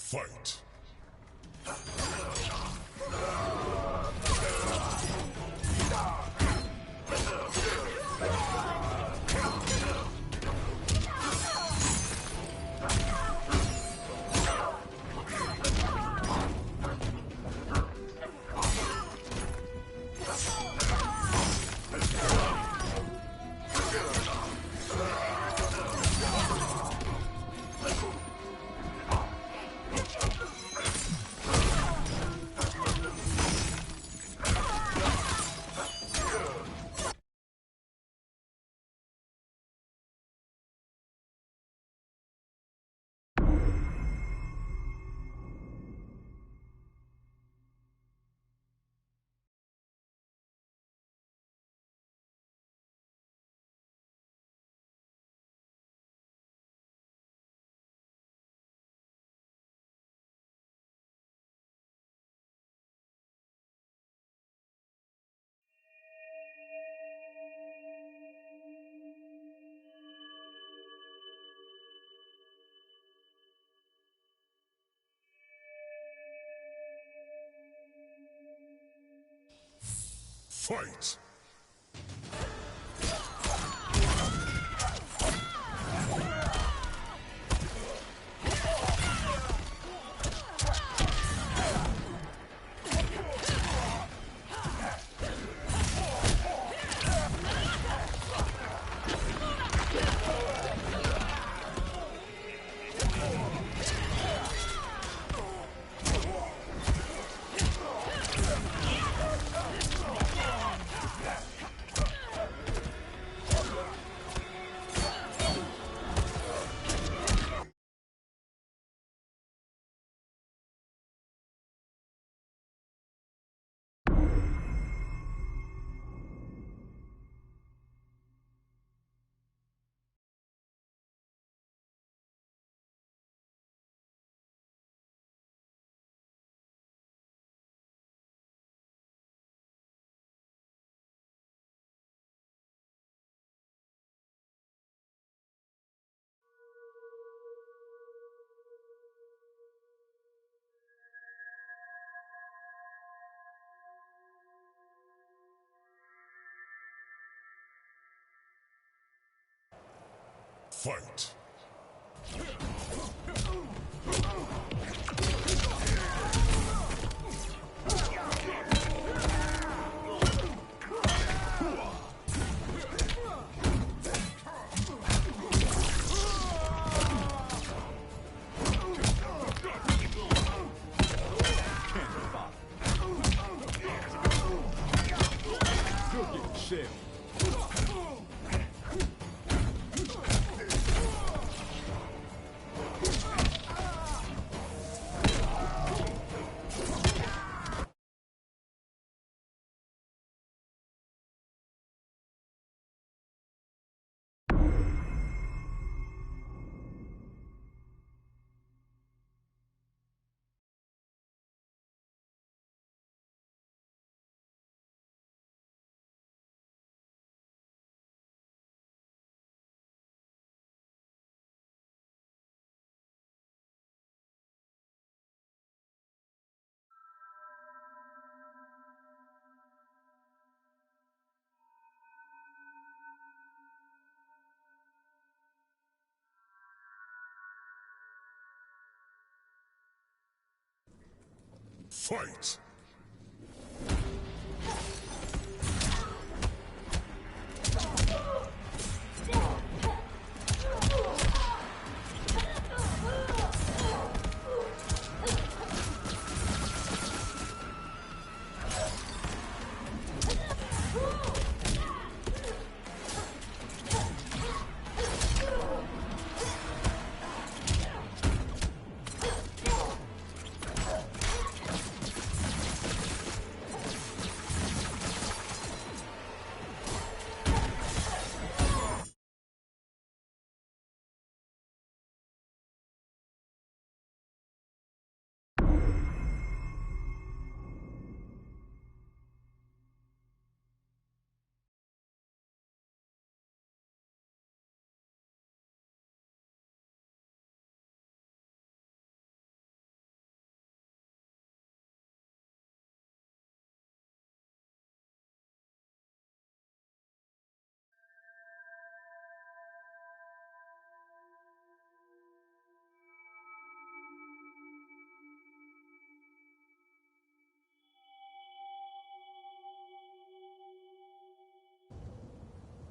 Fight. Fight! Fight! Fight!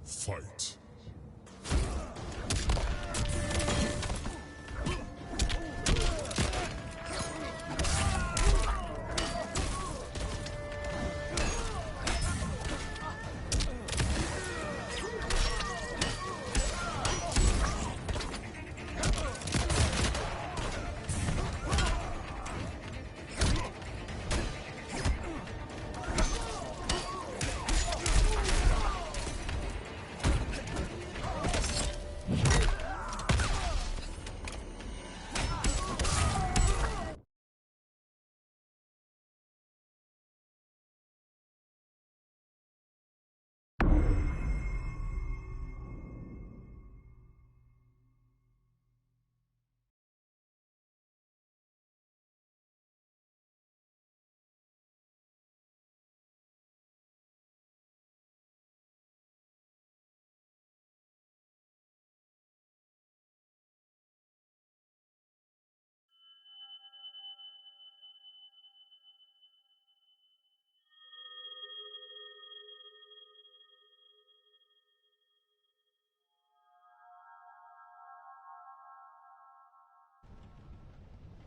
Fight.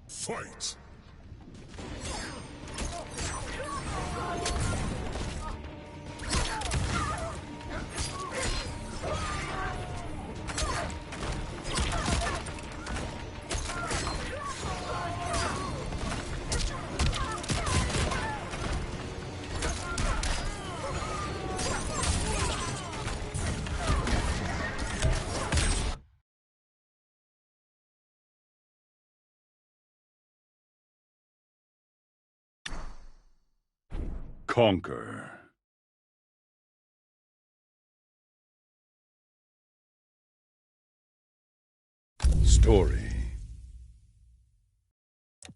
Fight! Conquer. Story.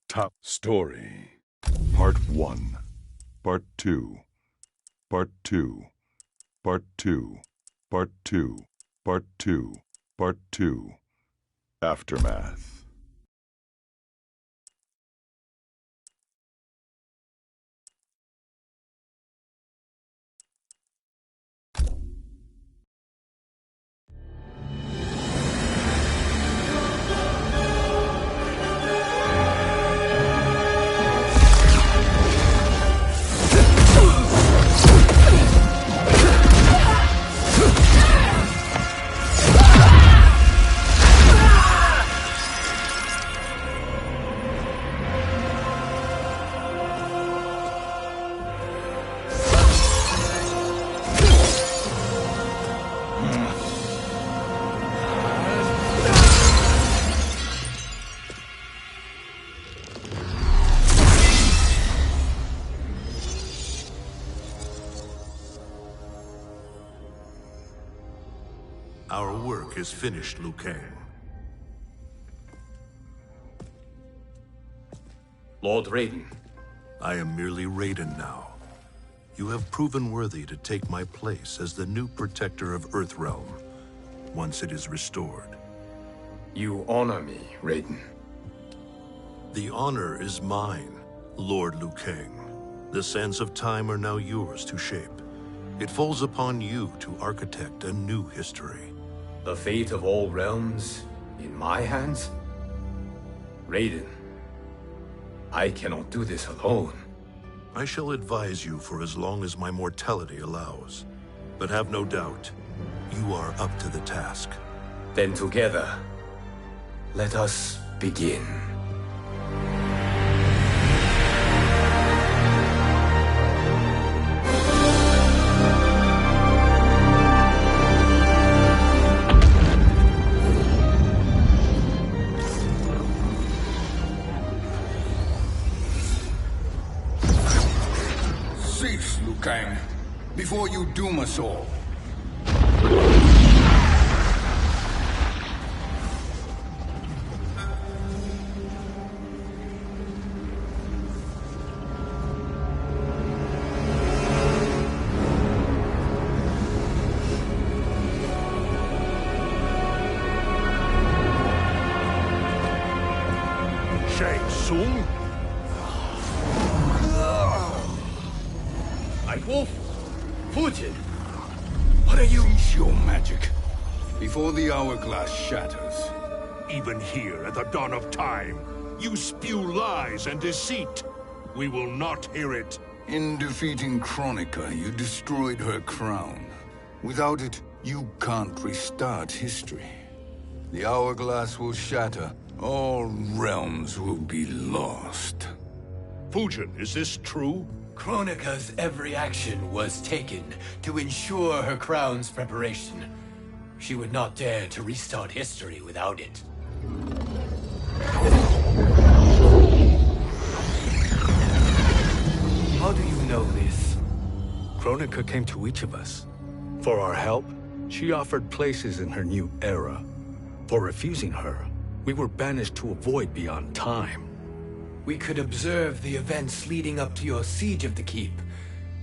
Top story. Part 1. Part 2. Part 2. Part 2. Part 2. Part 2. Part 2. Aftermath. Our work is finished, Liu Kang. Lord Raiden. I am merely Raiden now. You have proven worthy to take my place as the new protector of Earthrealm, once it is restored. You honor me, Raiden. The honor is mine, Lord Liu Kang. The sands of time are now yours to shape. It falls upon you to architect a new history. The fate of all realms in my hands? Raiden, I cannot do this alone. I shall advise you for as long as my mortality allows. But have no doubt, you are up to the task. Then together, let us begin. Cease, Liu Kang, before you doom us all. Shang Tsung? 爱国父亲，我 What are you? Cease your magic before the hourglass shatters. Even here at the dawn of time, you spew lies and deceit. We will not hear it. In defeating Kronika, you destroyed her crown. Without it, you can't restart history. The hourglass will shatter. All realms will be lost. Fujin, is this true? Kronika's every action was taken to ensure her crown's preparation. She would not dare to restart history without it. How do you know this? Kronika came to each of us. For our help, she offered places in her new era. For refusing her, we were banished to a void beyond time. We could observe the events leading up to your siege of the keep,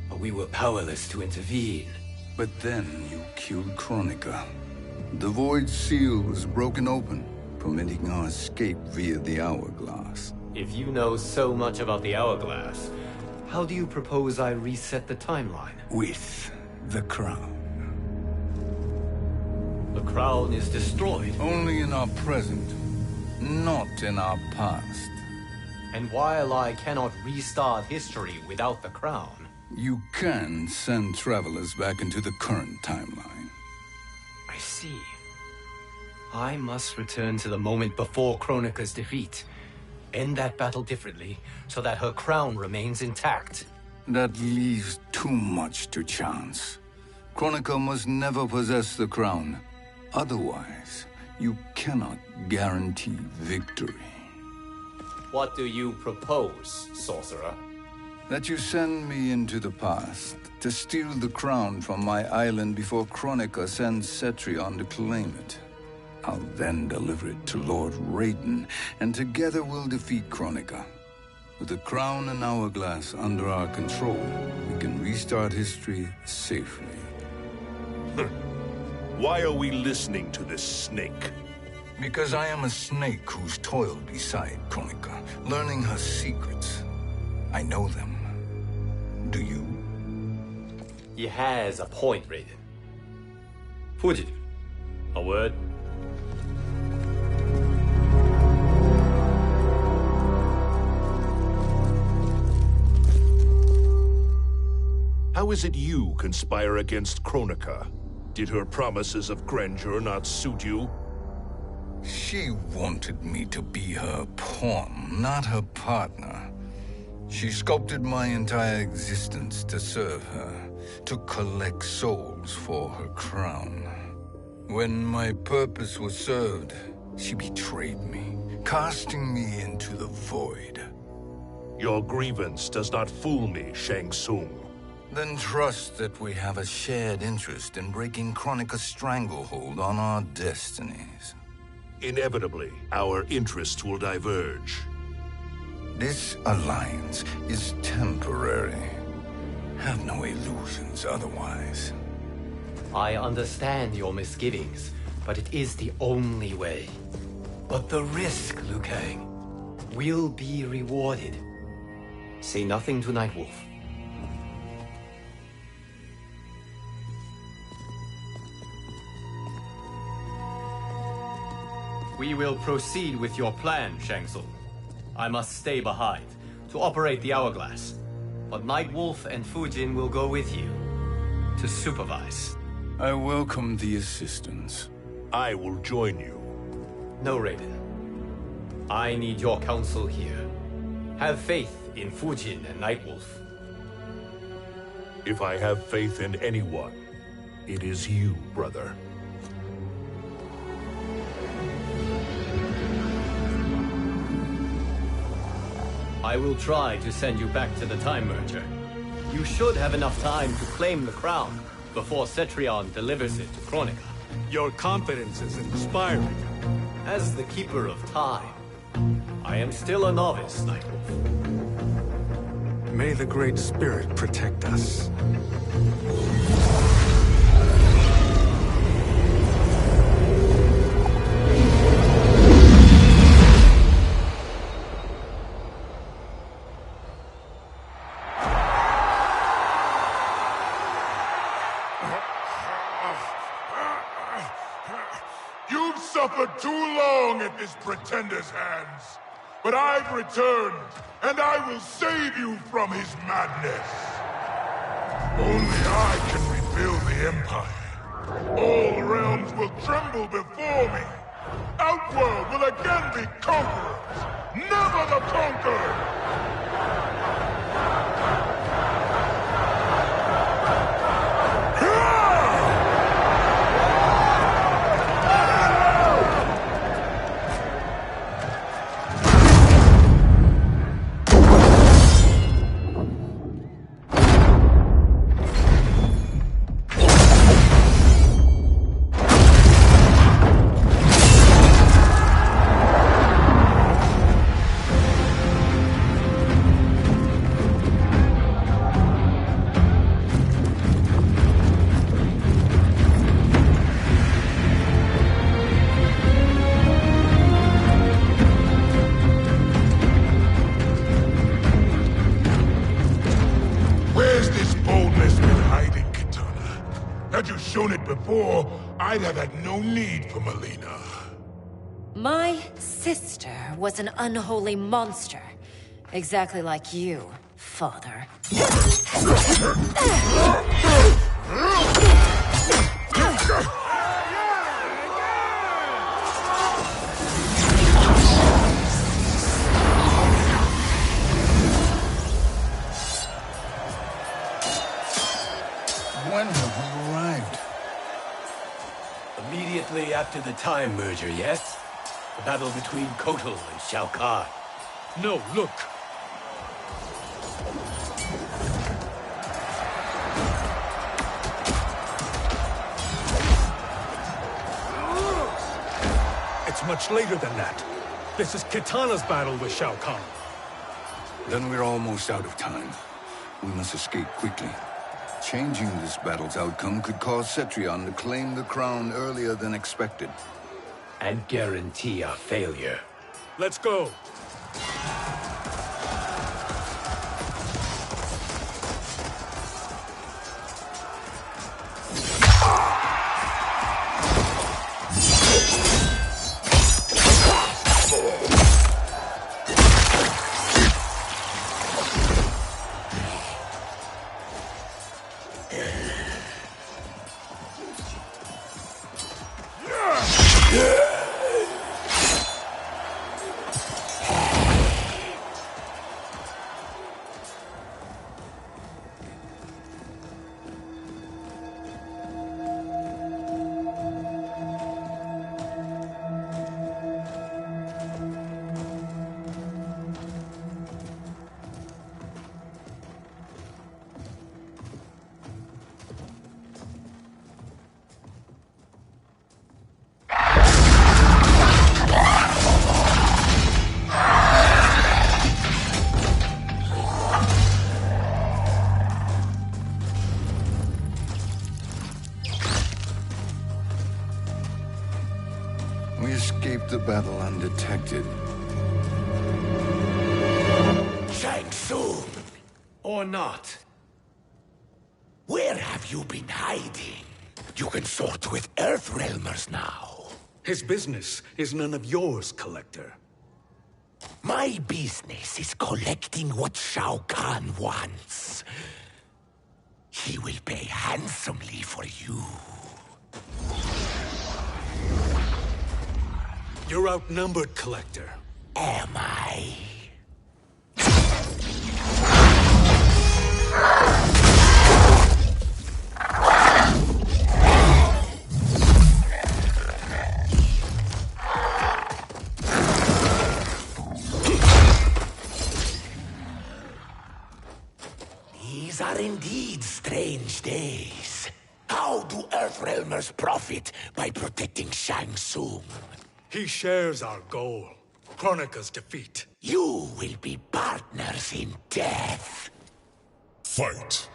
but we were powerless to intervene. But then you killed Kronika. The void seal was broken open, permitting our escape via the hourglass. If you know so much about the hourglass, how do you propose I reset the timeline? With the crown. The crown is destroyed. Only in our present, not in our past. And while I cannot restart history without the crown, You can send travelers back into the current timeline. I see. I must return to the moment before Kronika's defeat. End that battle differently, so that her crown remains intact. That leaves too much to chance. Kronika must never possess the crown. Otherwise, you cannot guarantee victory. What do you propose, sorcerer? That you send me into the past to steal the crown from my island before Kronika sends Cetrion to claim it. I'll then deliver it to Lord Raiden, and together we'll defeat Kronika. With the crown and hourglass under our control, we can restart history safely. Why are we listening to this snake? Because I am a snake who's toiled beside Kronika, learning her secrets. I know them. Do you? He has a point, Raiden. Fujin, a word? How is it you conspire against Kronika? Did her promises of grandeur not suit you? She wanted me to be her pawn, not her partner. She sculpted my entire existence to serve her, to collect souls for her crown. When my purpose was served, she betrayed me, casting me into the void. Your grievance does not fool me, Shang Tsung. Then trust that we have a shared interest in breaking Kronika's stranglehold on our destinies. Inevitably, our interests will diverge. This alliance is temporary. Have no illusions otherwise. I understand your misgivings, but it is the only way. But the risk, Liu Kang, will be rewarded. Say nothing to Nightwolf. We will proceed with your plan, Shang Tsung. I must stay behind to operate the hourglass. But Nightwolf and Fujin will go with you to supervise. I welcome the assistance. I will join you. No, Raiden. I need your counsel here. Have faith in Fujin and Nightwolf. If I have faith in anyone, it is you, brother. I will try to send you back to the Time Merger. You should have enough time to claim the crown before Cetrion delivers it to Kronika. Your confidence is inspiring. As the Keeper of Time, I am still a novice, Nightwolf. May the Great Spirit protect us. suffered too long at this pretender's hands. But I've returned, and I will save you from his madness. Only I can rebuild the Empire. All realms will tremble before me. Outworld will again be conquerors, never the conquered! Shown it before, I'd have had no need for Melina. My sister was an unholy monster. Exactly like you, father. When have we arrived? Immediately after the time merger, yes? The battle between Kotal and Shao Kahn. No, look. It's much later than that. This is Kitana's battle with Shao Kahn. Then we're almost out of time. We must escape quickly. Changing this battle's outcome could cause Cetrion to claim the crown earlier than expected. And guarantee our failure. Let's go. We escaped the battle undetected. Shang Tsung! Or not. Where have you been hiding? You consort with Earthrealmers now. His business is none of yours, Collector. My business is collecting what Shao Kahn wants. He will pay handsomely for you. You're outnumbered, Collector. Am I? These are indeed strange days. How do Earthrealmers profit by protecting Shang Tsung? He shares our goal. Kronika's defeat. You will be partners in death. Fight!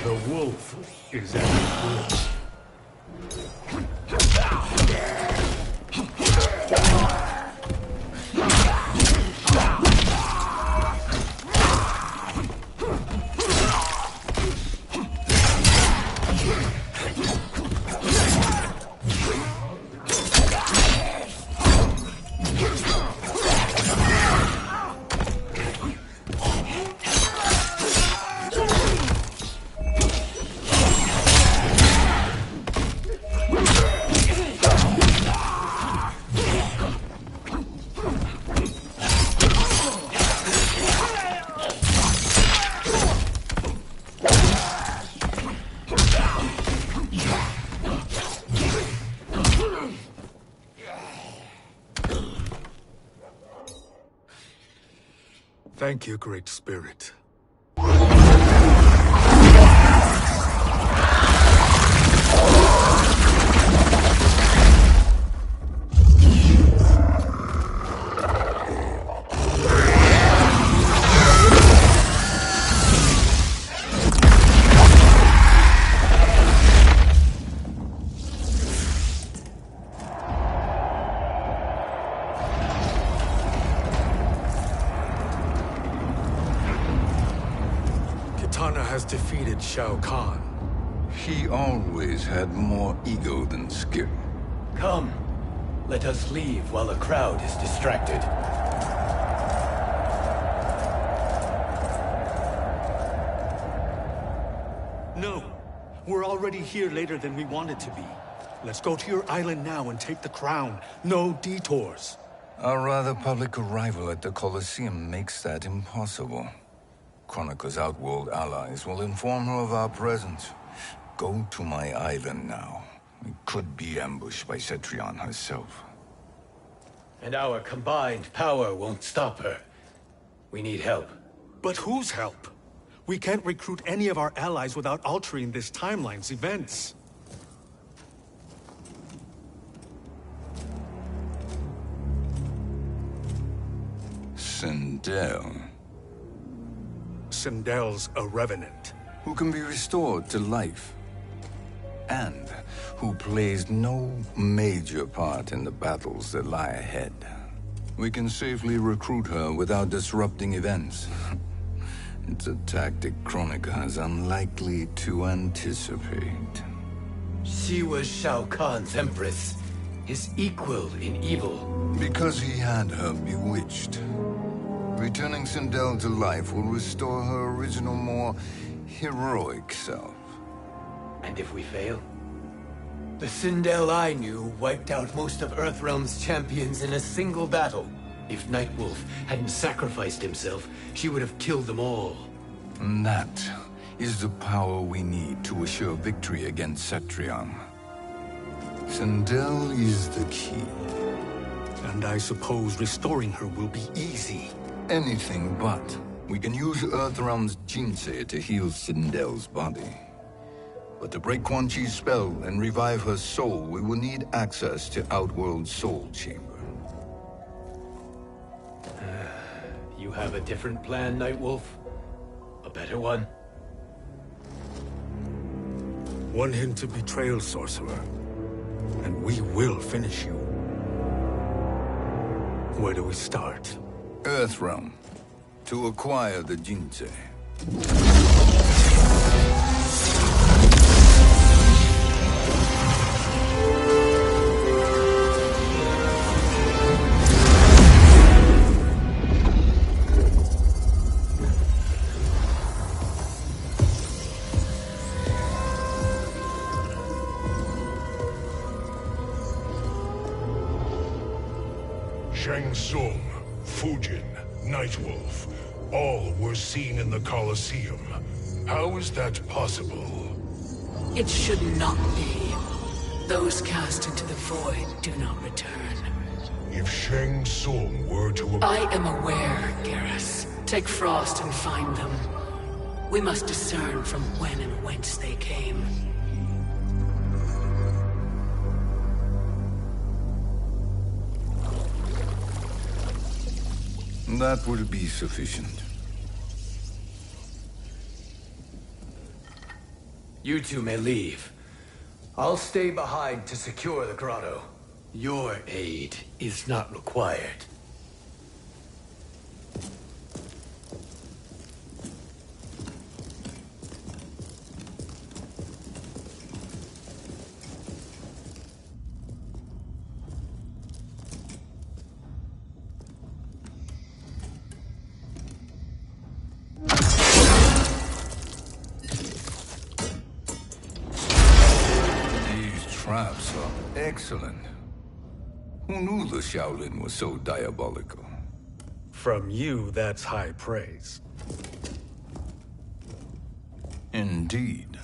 The wolf is at your will. Thank you, Great Spirit. Defeated Shao Kahn. He always had more ego than skill. Come, let us leave while the crowd is distracted. No, we're already here later than we wanted to be. Let's go to your island now and take the crown. No detours. Our rather public arrival at the Colosseum makes that impossible. Kronika's outworld allies will inform her of our presence. Go to my island now. We could be ambushed by Cetrion herself. And our combined power won't stop her. We need help. But whose help? We can't recruit any of our allies without altering this timeline's events. Sindel. Sindel's a revenant. Who can be restored to life. And who plays no major part in the battles that lie ahead. We can safely recruit her without disrupting events. It's a tactic Kronika is unlikely to anticipate. She was Shao Kahn's empress, his equal in evil. Because he had her bewitched. Returning Sindel to life will restore her original, more heroic self. And if we fail? The Sindel I knew wiped out most of Earthrealm's champions in a single battle. If Nightwolf hadn't sacrificed himself, she would have killed them all. And that is the power we need to assure victory against Cetrion. Sindel is the key. And I suppose restoring her will be easy. Anything but. We can use Earthrealm's Jinsei to heal Sindel's body. But to break Quan Chi's spell and revive her soul, we will need access to Outworld's Soul Chamber. You have a different plan, Nightwolf? A better one? One hint to betrayal, Sorcerer. And we will finish you. Where do we start? Earthrealm. To acquire the Jinsei. Shang Tsung, Fujin, Nightwolf, all were seen in the Colosseum. How is that possible? It should not be. Those cast into the void do not return. If Shang Tsung were to... I am aware, Garrus. Take Frost and find them. We must discern from when and whence they came. That will be sufficient. You two may leave. I'll stay behind to secure the grotto. Your aid is not required. Traps are excellent. Who knew the Shaolin was so diabolical? From you, that's high praise. Indeed.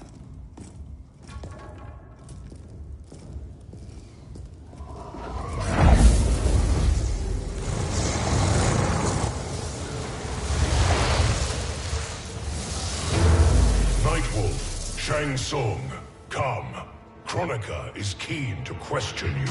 Nightwolf, Shang Tsung, come. Kronika is keen to question you.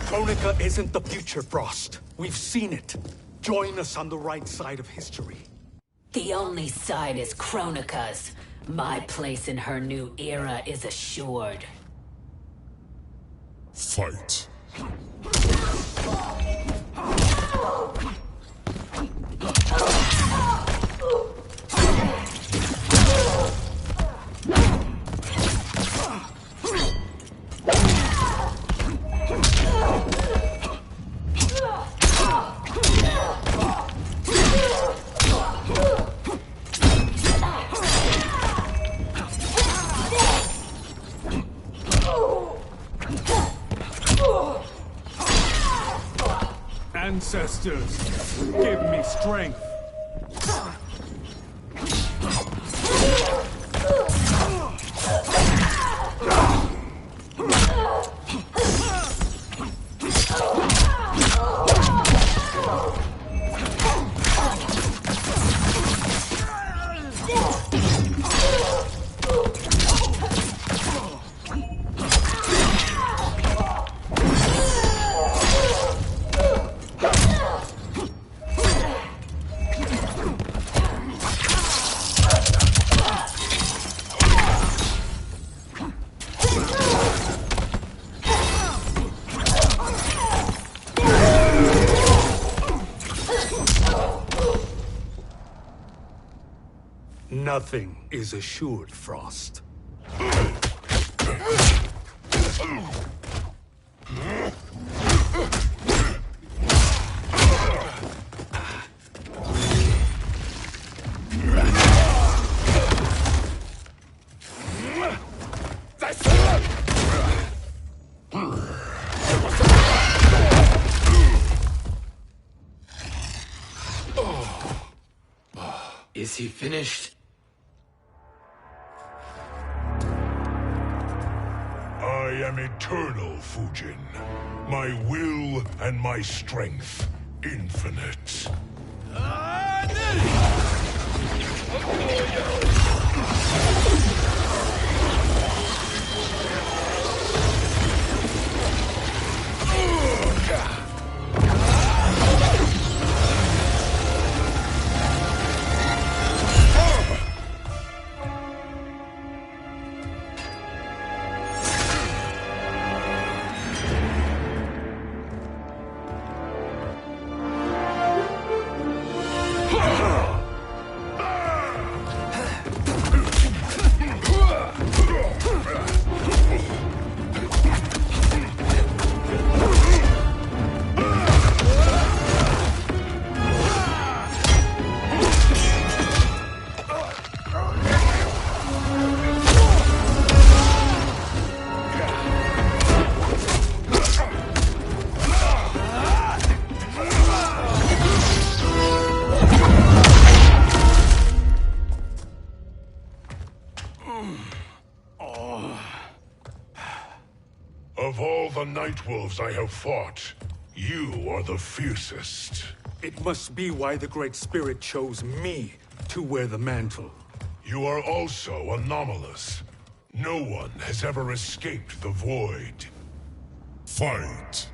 Kronika isn't the future, Frost. We've seen it. Join us on the right side of history. The only side is Kronika's. My place in her new era is assured. Fight. Ancestors, give me strength. Nothing is assured, Frost. Is he finished? I am eternal, Fujin. My will and my strength infinite. the Night Wolves I have fought, you are the fiercest. It must be why the Great Spirit chose me to wear the mantle. You are also anomalous. No one has ever escaped the void. Fight!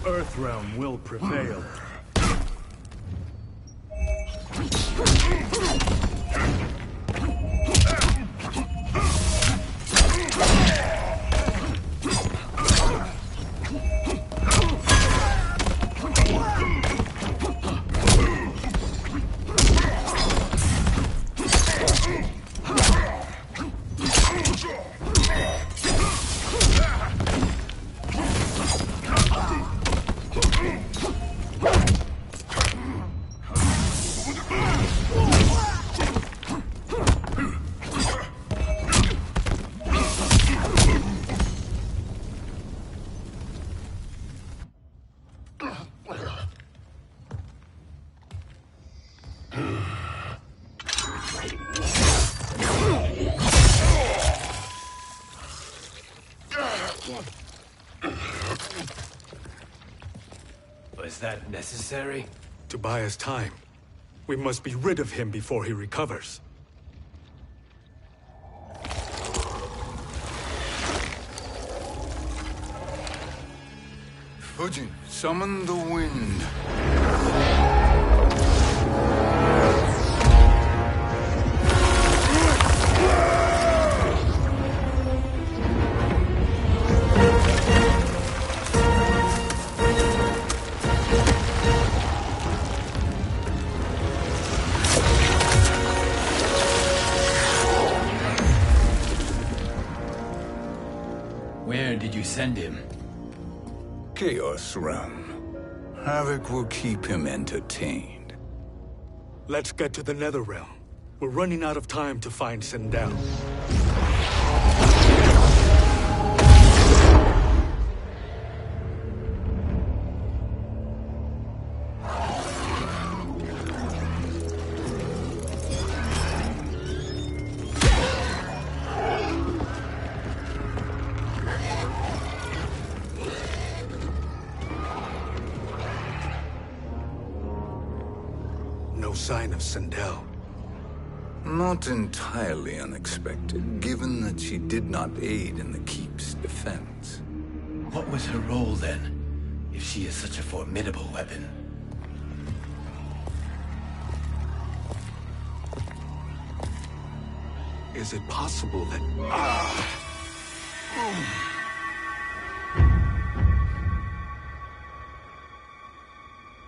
Earthrealm will prevail. Was that necessary? To buy us time. We must be rid of him before he recovers. Fujin, summon the wind. Where did you send him? Chaos Realm. Havoc will keep him entertained. Let's get to the Netherrealm. We're running out of time to find Sindel. No sign of Sindel. Not entirely unexpected, given that she did not aid in the Keep's defense. What was her role then, if she is such a formidable weapon? Is it possible that...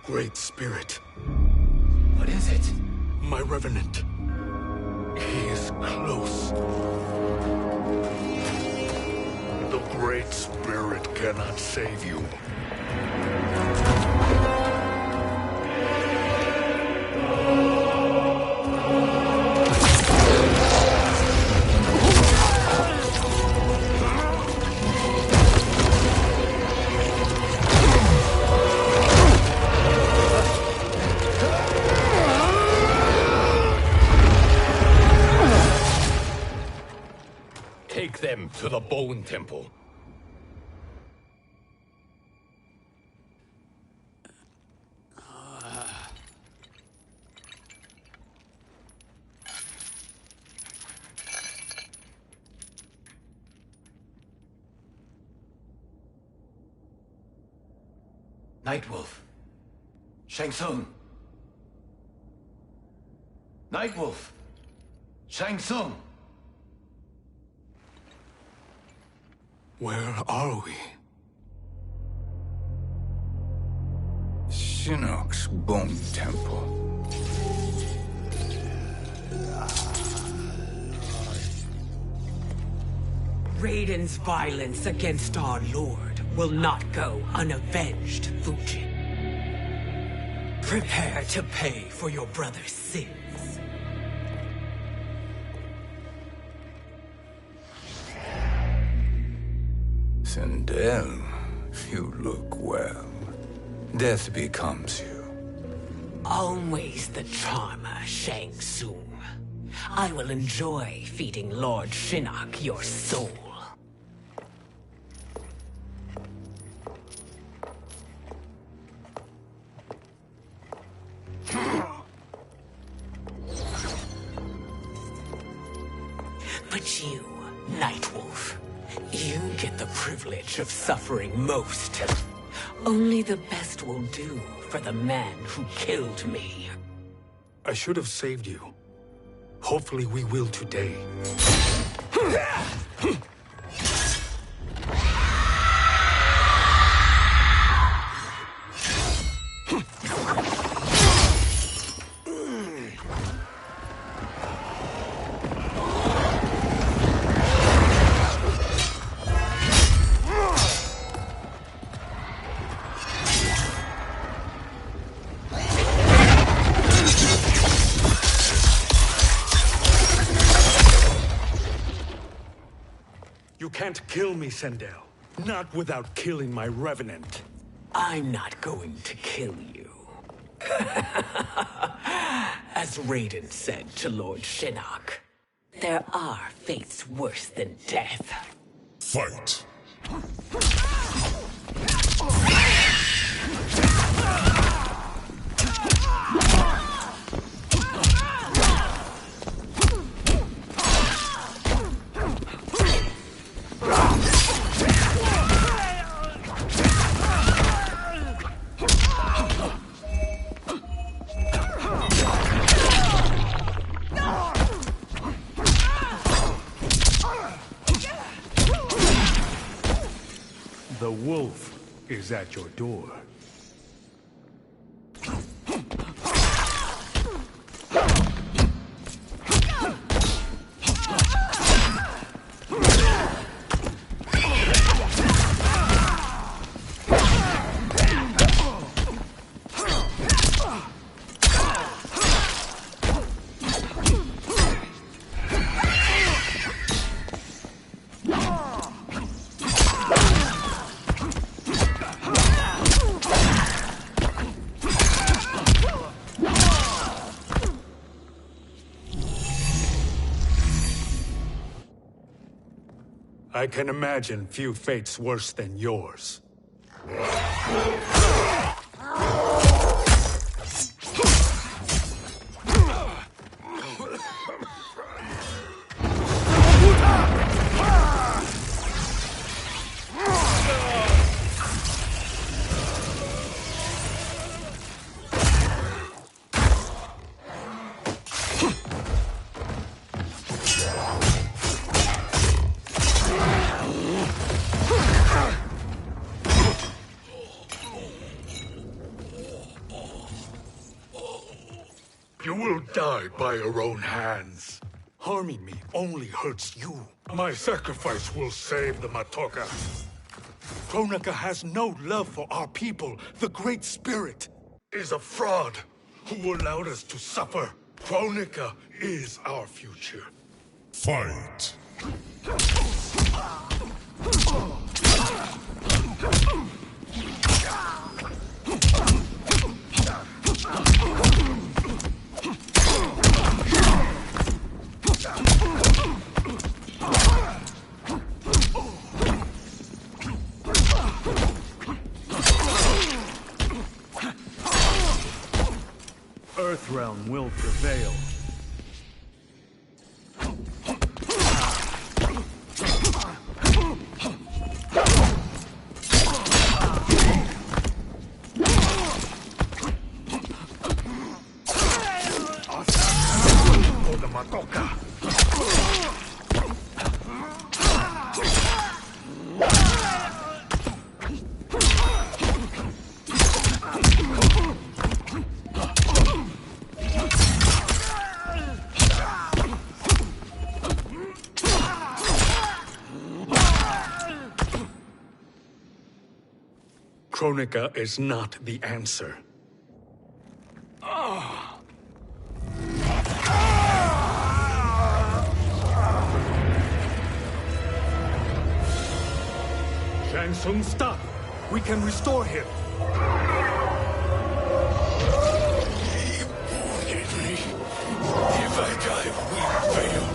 Great Spirit. What is it? My Revenant. He is close. The Great Spirit cannot save you. Take them to the Bone Temple. Nightwolf. Shang Tsung. Nightwolf. Shang Tsung. Where are we? Shinnok's Bone Temple. Raiden's violence against our lord will not go unavenged, Fujin. Prepare to pay for your brother's sins. Sindel, you look well. Death becomes you. Always the charmer, Shang Tsung. I will enjoy feeding Lord Shinnok your soul. But you, Nightwolf, you get the privilege of suffering most. Only the best will do for the man who killed me. I should have saved you. Hopefully we will today. You can't kill me, Sindel. Not without killing my revenant. I'm not going to kill you. As Raiden said to Lord Shinnok, there are fates worse than death. Fight! The wolf is at your door. I can imagine few fates worse than yours. You will die by your own hands. Harming me only hurts you. My sacrifice will save the Matoka. Kronika has no love for our people. The Great Spirit is a fraud who allowed us to suffer. Kronika is our future. Fight! Earthrealm will prevail. matoka! Kronika is not the answer. Shang Tsung, stop! We can restore him! He wounded me. If I die, we fail.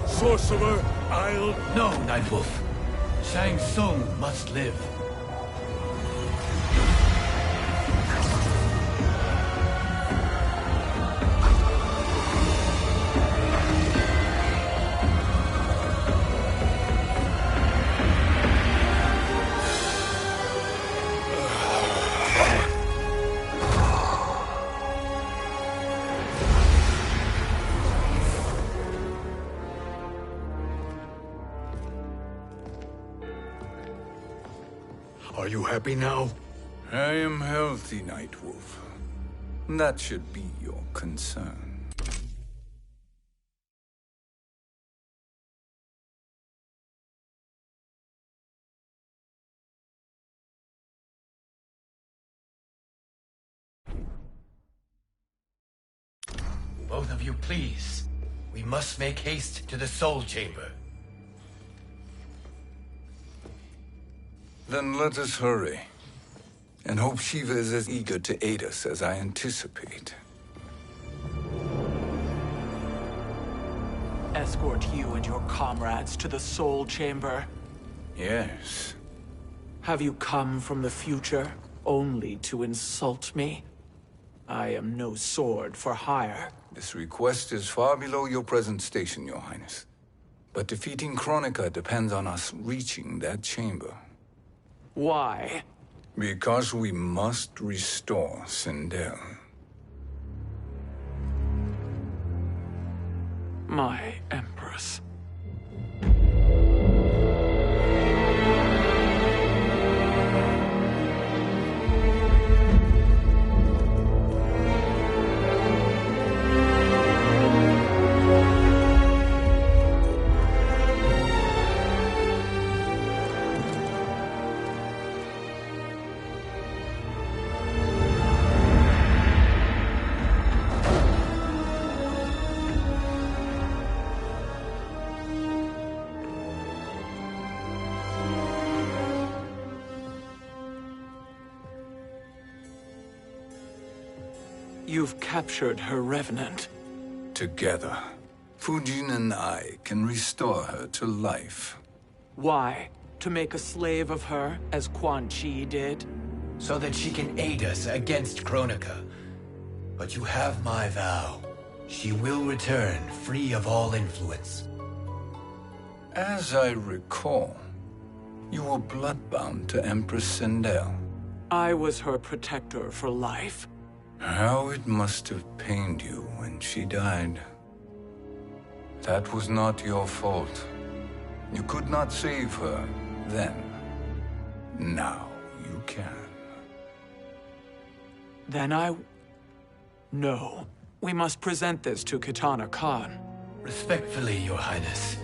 Sorcerer, I'll... No, Nightwolf. Shang Tsung must live. Are you happy now? I am healthy, Nightwolf. That should be your concern. Both of you, please. We must make haste to the Soul Chamber. Then let us hurry. And hope Shiva is as eager to aid us as I anticipate. Escort you and your comrades to the Soul Chamber. Yes. Have you come from the future only to insult me? I am no sword for hire. This request is far below your present station, Your Highness. But defeating Kronika depends on us reaching that chamber. Why? Because we must restore Sindel. My Empress. You've captured her revenant. Together, Fujin and I can restore her to life. Why? To make a slave of her, as Quan Chi did? So that she can aid us against Kronika. But you have my vow. She will return free of all influence. As I recall, you were bloodbound to Empress Sindel. I was her protector for life. How it must have pained you when she died. That was not your fault. You could not save her then. Now you can. Then No. We must present this to Kitana Khan. Respectfully, Your Highness,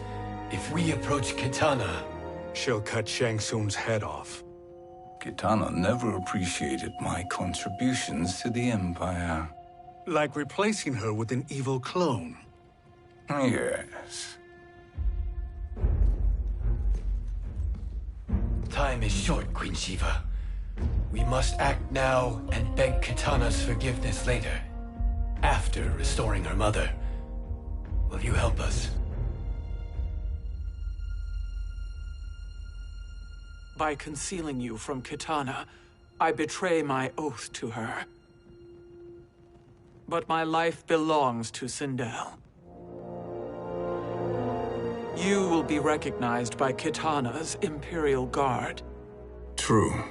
if we approach Kitana... She'll cut Shang Tsung's head off. Kitana never appreciated my contributions to the Empire. Like replacing her with an evil clone. Yes. Time is short, Queen Shiva. We must act now and beg Kitana's forgiveness later. After restoring her mother. Will you help us? By concealing you from Kitana, I betray my oath to her. But my life belongs to Sindel. You will be recognized by Kitana's Imperial Guard. True.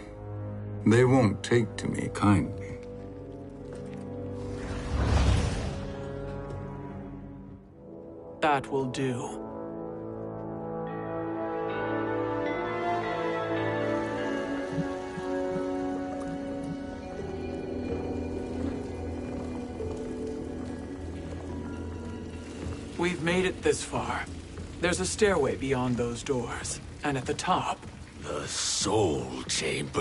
They won't take to me kindly. That will do. We've made it this far. There's a stairway beyond those doors, and at the top... The soul chamber.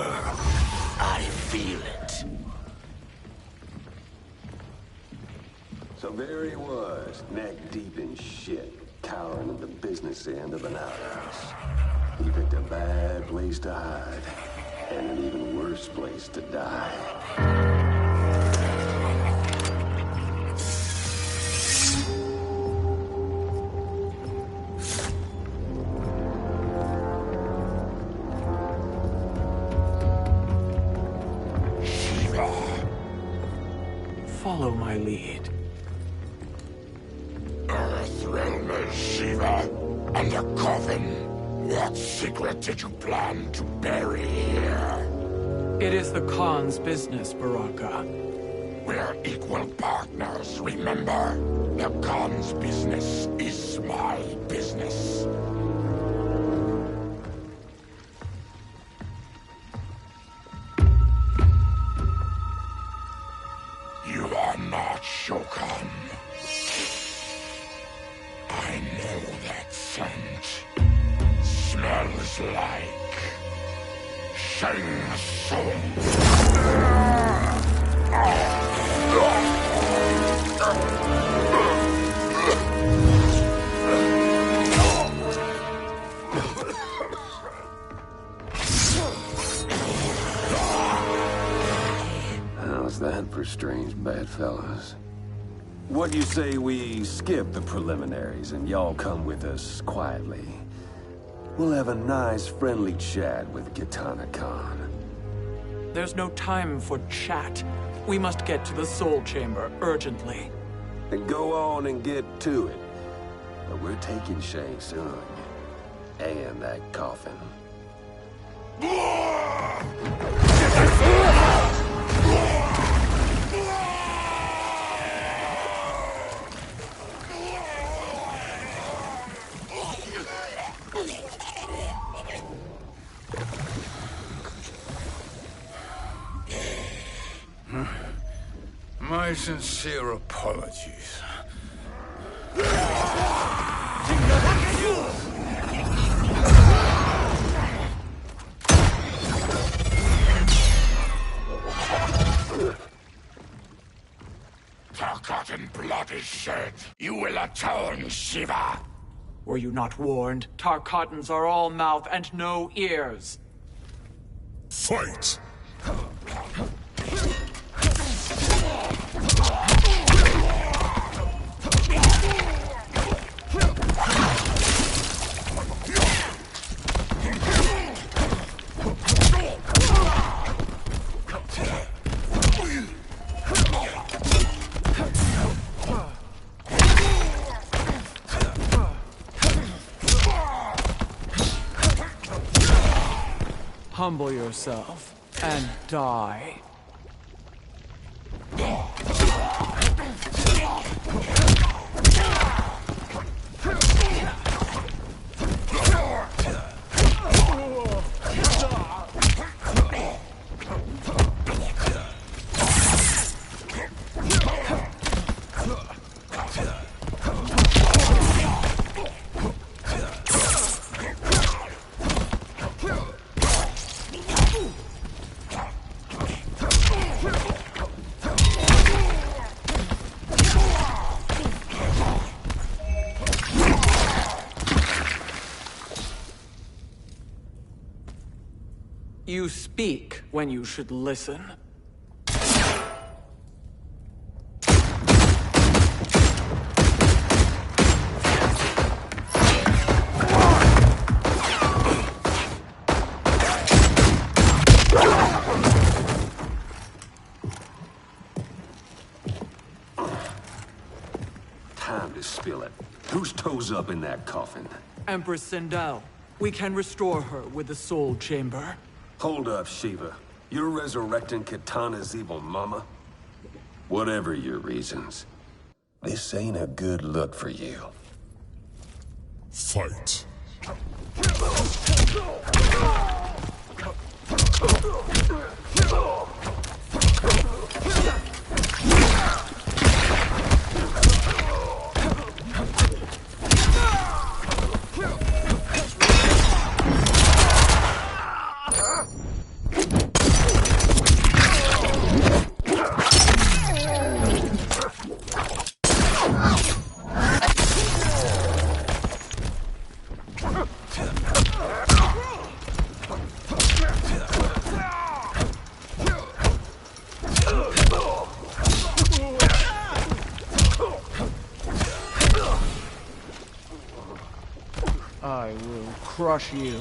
I feel it. So there he was, neck deep in shit, cowering at the business end of an outhouse. He picked a bad place to hide, and an even worse place to die. Follow my lead. Earthrealmer Shiva, and a coffin. What secret did you plan to bury here? It is the Khan's business, Baraka. We're equal partners, remember? The Khan's business is my business. You are not Shokan. I know that scent. Smells like Shang Tsung. How's that for strange bedfellows? What do you say we skip the preliminaries and y'all come with us quietly? We'll have a nice, friendly chat with Kitana Khan. There's no time for chat. We must get to the Soul Chamber urgently. Then go on and get to it. But we're taking Shang Tsung. And that coffin. My sincere apologies. Tarkatan blood is shed. You will atone, Shiva. Were you not warned? Tarkatans are all mouth and no ears. Fight! Humble yourself and die. You speak when you should listen. Time to spill it. Whose toes up in that coffin? Empress Sindel. We can restore her with the Soul Chamber. Hold up, Shiva. You're resurrecting Kitana's evil mama? Whatever your reasons, this ain't a good look for you. Fight. I will crush you.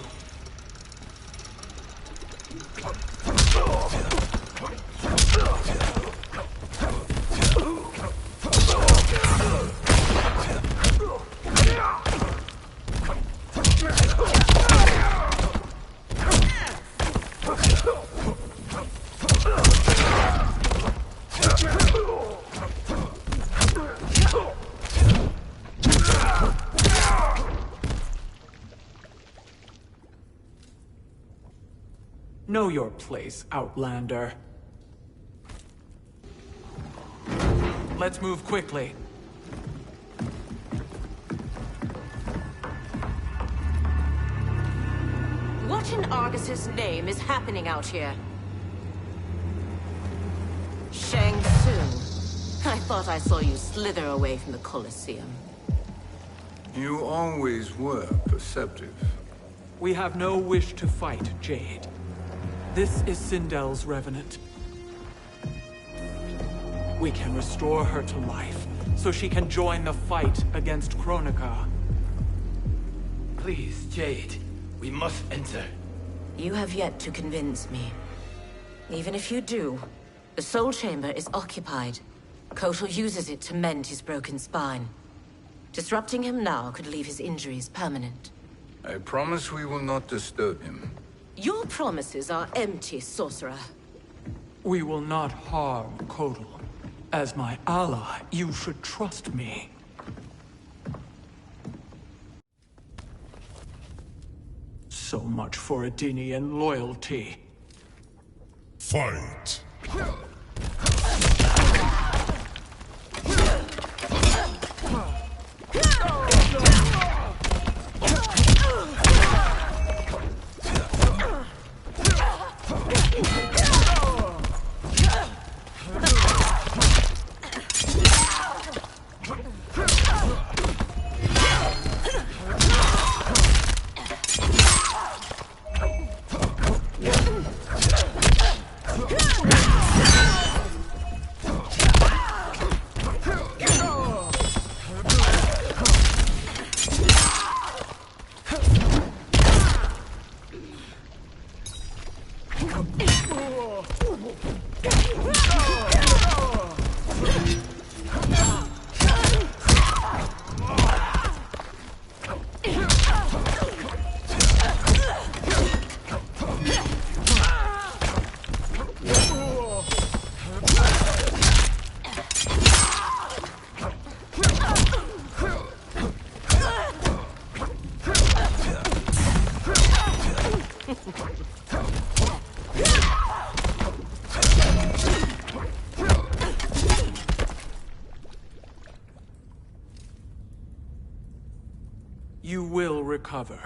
Know your place, Outlander. Let's move quickly. What in Argus's name is happening out here? Shang Tsung. I thought I saw you slither away from the Colosseum. You always were perceptive. We have no wish to fight, Jade. This is Sindel's revenant. We can restore her to life, so she can join the fight against Kronika. Please, Jade, we must enter. You have yet to convince me. Even if you do, the Soul Chamber is occupied. Kotal uses it to mend his broken spine. Disrupting him now could leave his injuries permanent. I promise we will not disturb him. Your promises are empty, sorcerer. We will not harm Kotal. As my ally, you should trust me. So much for Adenian loyalty. Fight. You will recover.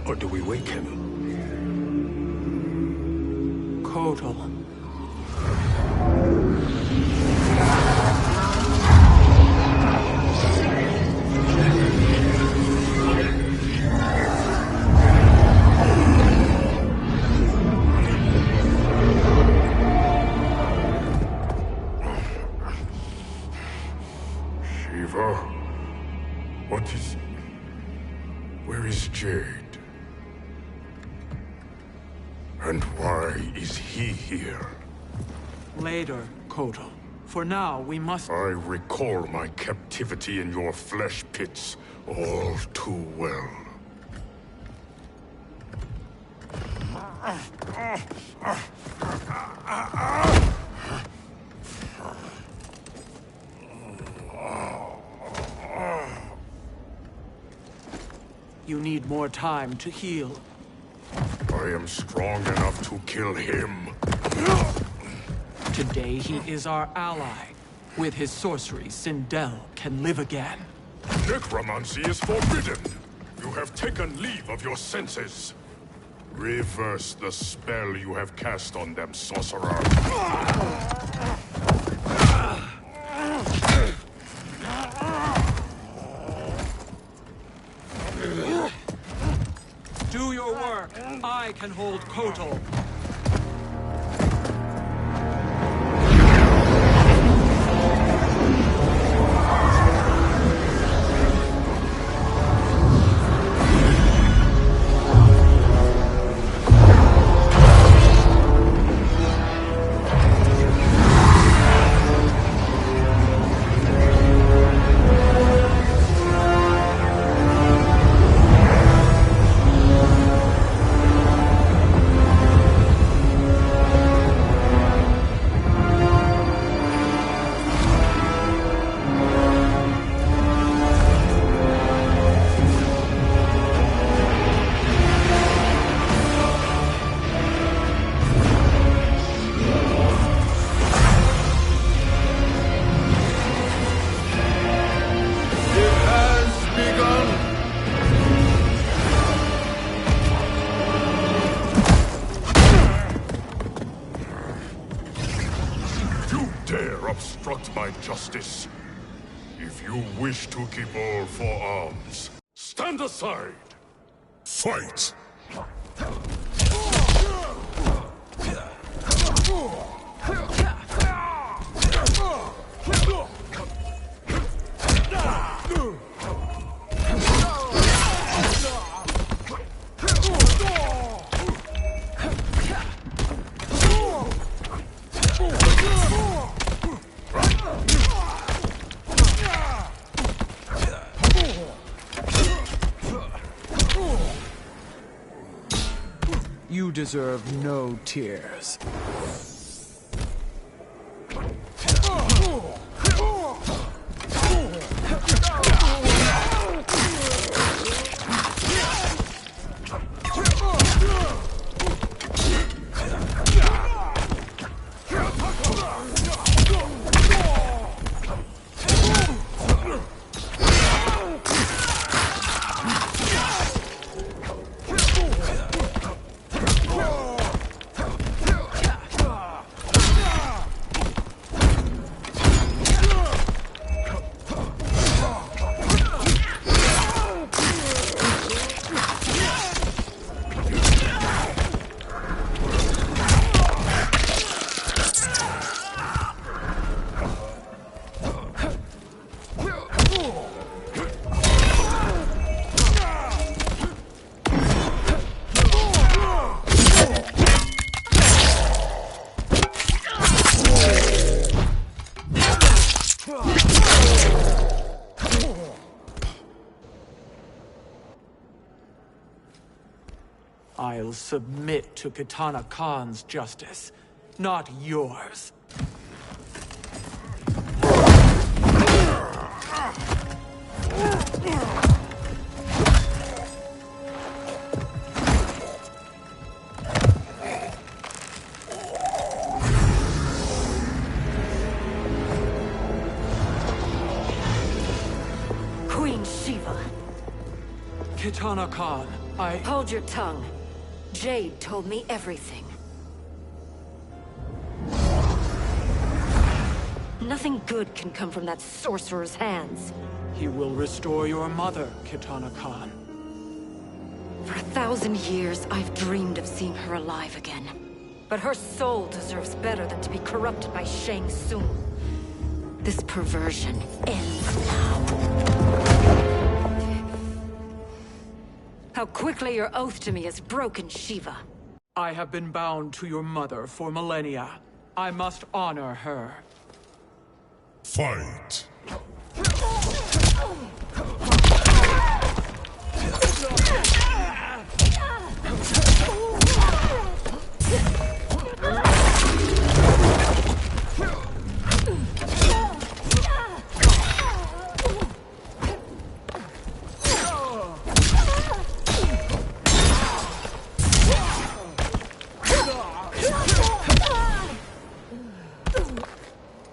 Or do we wake him? Kotal. Shiva? What is... Where is Jade? And why is he here? Later, Kotal. For now, we must... I recall my captivity in your flesh pits all too well. You need more time to heal. I am strong enough to kill him. Today he is our ally. With his sorcery, Sindel can live again. Necromancy is forbidden. You have taken leave of your senses. Reverse the spell you have cast on them, sorcerer. Do your work. I can hold Kotal. Justice. If you wish to keep all four arms, stand aside. Fight! You deserve no tears. I'll submit to Kitana Khan's justice, not yours. Queen Shiva. Kitana Khan, Hold your tongue. Jade told me everything. Nothing good can come from that sorcerer's hands. He will restore your mother, Kitana Khan. For 1,000 years, I've dreamed of seeing her alive again. But her soul deserves better than to be corrupted by Shang Tsung. This perversion ends now. How quickly your oath to me is broken, Shiva. I have been bound to your mother for millennia. I must honor her. Fight!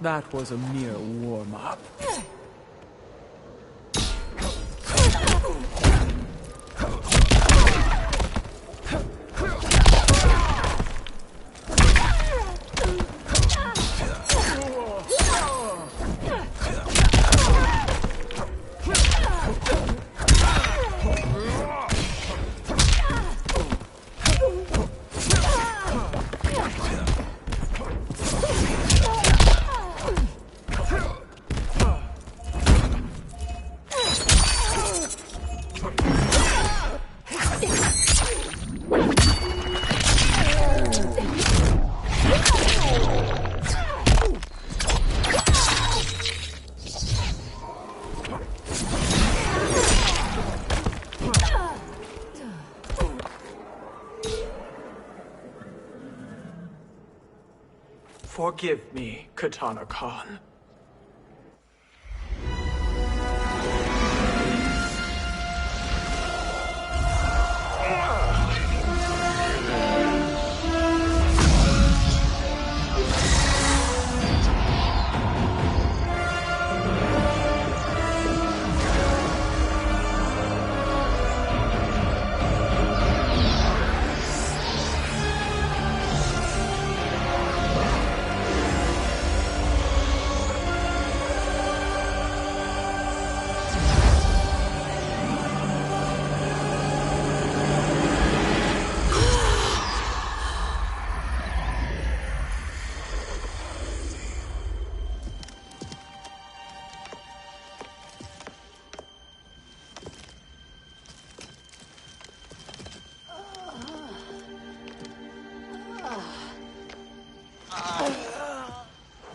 That was a mere warm-up. Forgive me, Katana Khan.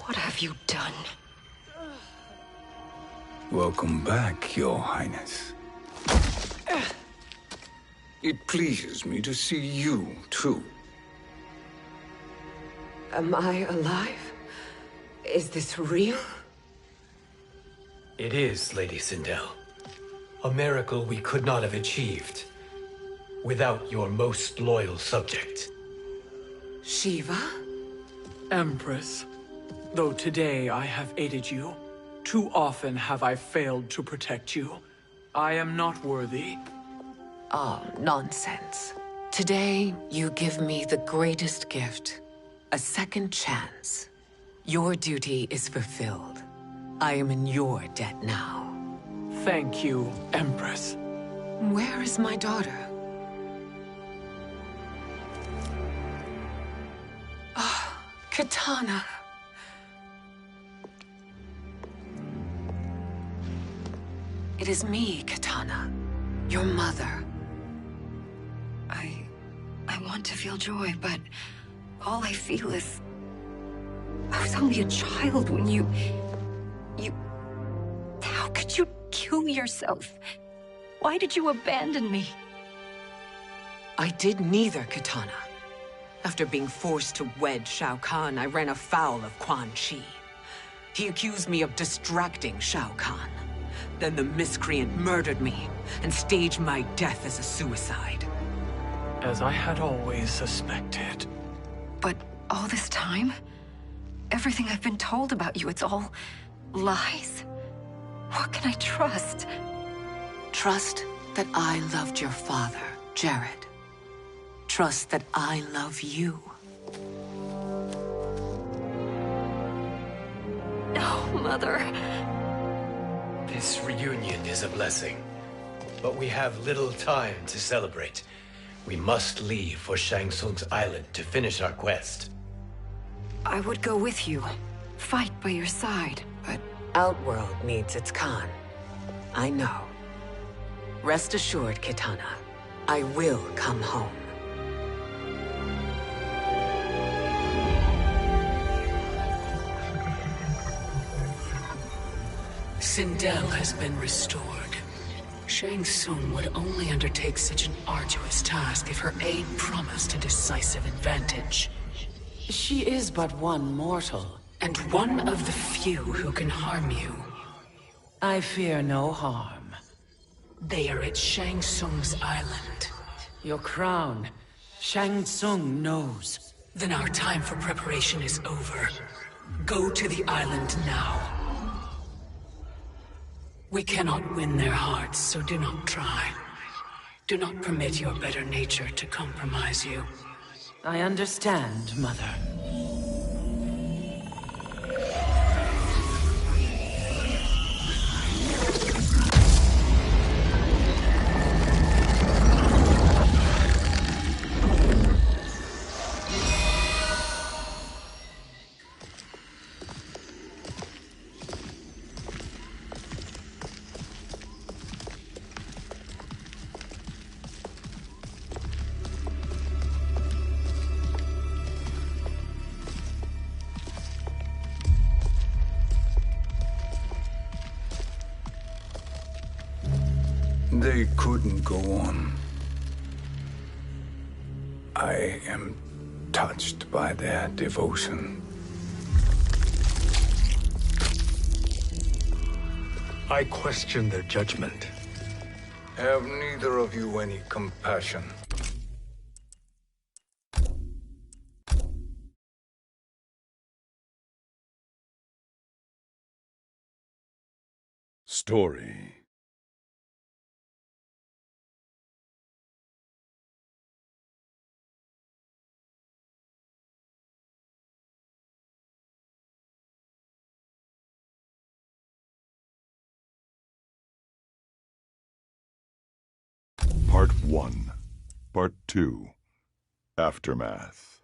What have you done? Welcome back, Your Highness. It pleases me to see you, too. Am I alive? Is this real? It is, Lady Sindel. A miracle we could not have achieved without your most loyal subject. Shiva? Empress, though today I have aided you, too often have I failed to protect you. I am not worthy. Oh, nonsense. Today, you give me the greatest gift. A second chance. Your duty is fulfilled. I am in your debt now. Thank you, Empress. Where is my daughter? Oh, Katana. It is me, Katana. Your mother. I want to feel joy, but all I feel is... I was only a child when you... How could you kill yourself? Why did you abandon me? I did neither, Katana. After being forced to wed Shao Kahn, I ran afoul of Quan Chi. He accused me of distracting Shao Kahn. Then the miscreant murdered me and staged my death as a suicide. As I had always suspected. But all this time? Everything I've been told about you, it's all lies? What can I trust? Trust that I loved your father, Jared. Trust that I love you. No, Mother. This reunion is a blessing, but we have little time to celebrate. We must leave for Shang Tsung's island to finish our quest. I would go with you. Fight by your side. But Outworld needs its Khan. I know. Rest assured, Kitana. I will come home. Sindel has been restored. Shang Tsung would only undertake such an arduous task if her aid promised a decisive advantage. She is but one mortal. And one of the few who can harm you. I fear no harm. They are at Shang Tsung's island. Your crown. Shang Tsung knows. Then our time for preparation is over. Go to the island now. We cannot win their hearts, so do not try. Do not permit your better nature to compromise you. I understand, Mother. They couldn't go on. I am touched by their devotion. I question their judgment. Have neither of you any compassion? Story. Part 1, Part 2, Aftermath.